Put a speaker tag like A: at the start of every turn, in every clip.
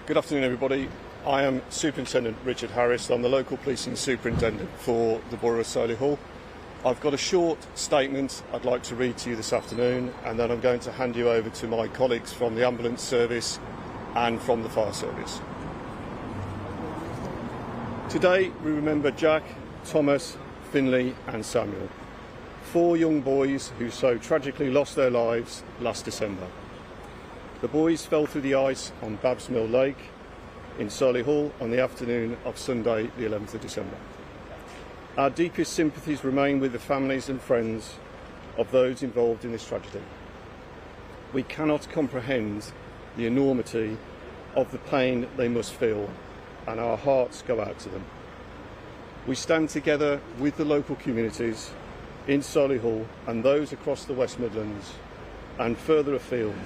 A: Good afternoon, everybody. I am Superintendent Richard Harris. I'm the local policing superintendent for the Borough of Solihull. I've got a short statement I'd like to read to you this afternoon, and then I'm going to hand you over to my colleagues from the ambulance service and from the fire service. Today we remember Jack, Thomas, Finley and Samuel, 4 young boys who so tragically lost their lives last December. The boys fell through the ice on Babbs Mill Lake in Solihull on the afternoon of Sunday the 11th of December. Our deepest sympathies remain with the families and friends of those involved in this tragedy. We cannot comprehend the enormity of the pain they must feel, and our hearts go out to them. We stand together with the local communities in Solihull and those across the West Midlands and further afield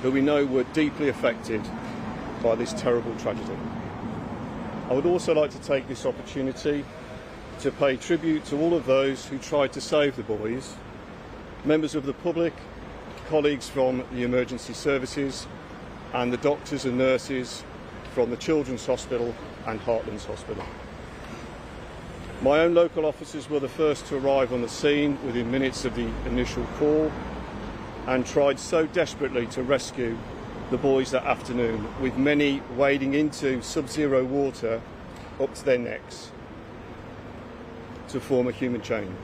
A: who we know were deeply affected by this terrible tragedy. I would also like to take this opportunity to pay tribute to all of those who tried to save the boys, members of the public, colleagues from the emergency services and the doctors and nurses from the Children's Hospital and Heartlands Hospital. My own local officers were the first to arrive on the scene within minutes of the initial call and tried so desperately to rescue the boys that afternoon, with many wading into sub-zero water up to their necks to form a human chain.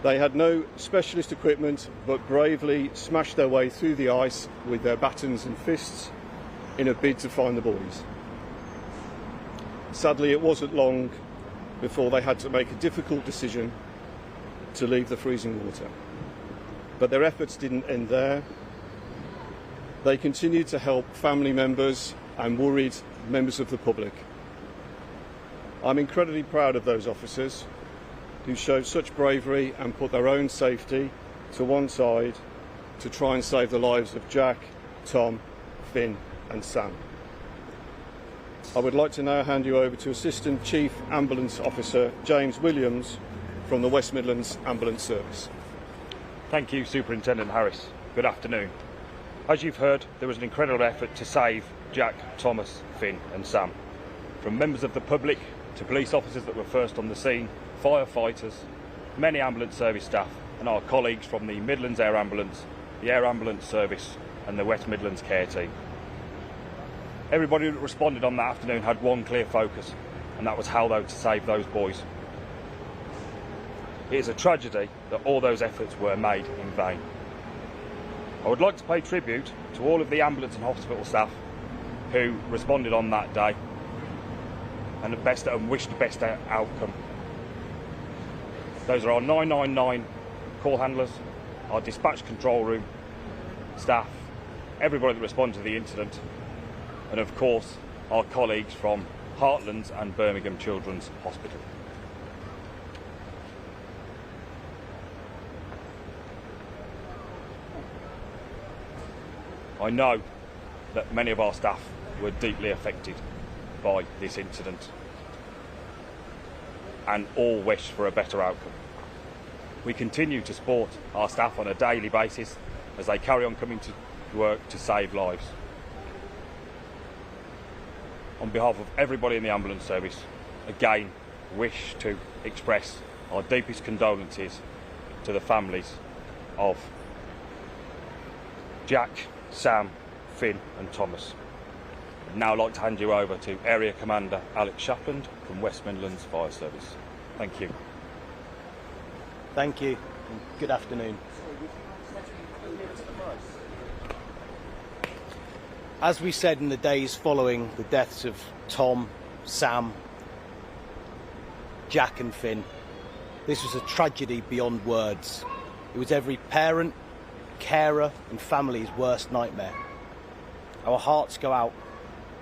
A: They had no specialist equipment but bravely smashed their way through the ice with their batons and fists in a bid to find the boys. Sadly, it wasn't long before they had to make a difficult decision to leave the freezing water. But their efforts didn't end there. They continued to help family members and worried members of the public. I'm incredibly proud of those officers who showed such bravery and put their own safety to one side to try and save the lives of Jack, Tom, Finn and Sam. I would like to now hand you over to Assistant Chief Ambulance Officer James Williams from the West Midlands Ambulance Service.
B: Thank you, Superintendent Harris. Good afternoon. As you've heard, there was an incredible effort to save Jack, Thomas, Finn and Sam. From members of the public to police officers that were first on the scene, firefighters, many ambulance service staff and our colleagues from the Midlands Air Ambulance, the Air Ambulance Service and the West Midlands Care Team. Everybody that responded on that afternoon had one clear focus, and that was how they were to save those boys. It is a tragedy that all those efforts were made in vain. I would like to pay tribute to all of the ambulance and hospital staff who responded on that day and wished the best outcome. Those are our 999 call handlers, our dispatch control room staff, everybody that responded to the incident, and of course our colleagues from Heartlands and Birmingham Children's Hospital. I know that many of our staff were deeply affected by this incident and all wish for a better outcome. We continue to support our staff on a daily basis as they carry on coming to work to save lives. On behalf of everybody in the ambulance service, again wish to express our deepest condolences to the families of Jack, Sam, Finn and Thomas. I'd now like to hand you over to Area Commander Alex Shapland from West Midlands Fire Service. Thank you.
C: Thank you and good afternoon. As we said in the days following the deaths of Tom, Sam, Jack and Finn, this was a tragedy beyond words. It was every parent, carer and family's worst nightmare. Our hearts go out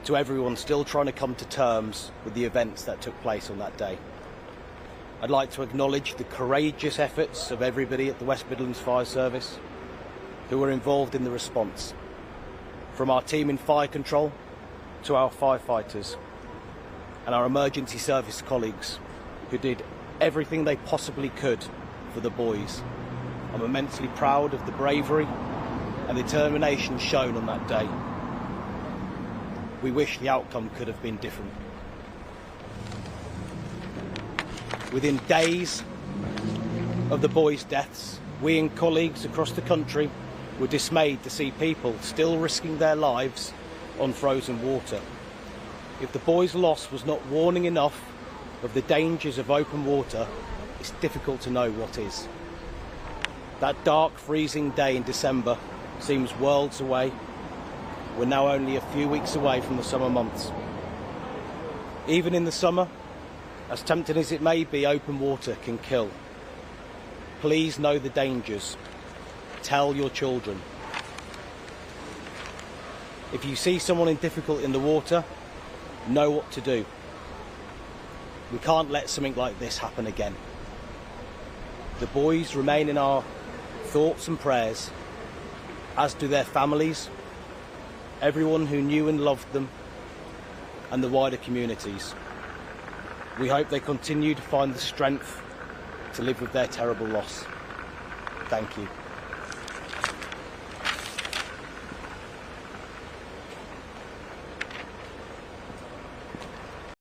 C: to everyone still trying to come to terms with the events that took place on that day. I'd like to acknowledge the courageous efforts of everybody at the West Midlands Fire Service who were involved in the response, from our team in fire control to our firefighters and our emergency service colleagues who did everything they possibly could for the boys. I'm immensely proud of the bravery and determination shown on that day. we wish the outcome could have been different. Within days of the boys' deaths, we and colleagues across the country were dismayed to see people still risking their lives on frozen water. If the boys' loss was not warning enough of the dangers of open water, it's difficult to know what is. That dark, freezing day in December seems worlds away. We're now only a few weeks away from the summer months. Even in the summer, as tempting as it may be, open water can kill. Please know the dangers. Tell your children. If you see someone difficult in the water, know what to do. We can't let something like this happen again. The boys remain in our thoughts and prayers, as do their families, everyone who knew and loved them, and the wider communities. We hope they continue to find the strength to live with their terrible loss. Thank you.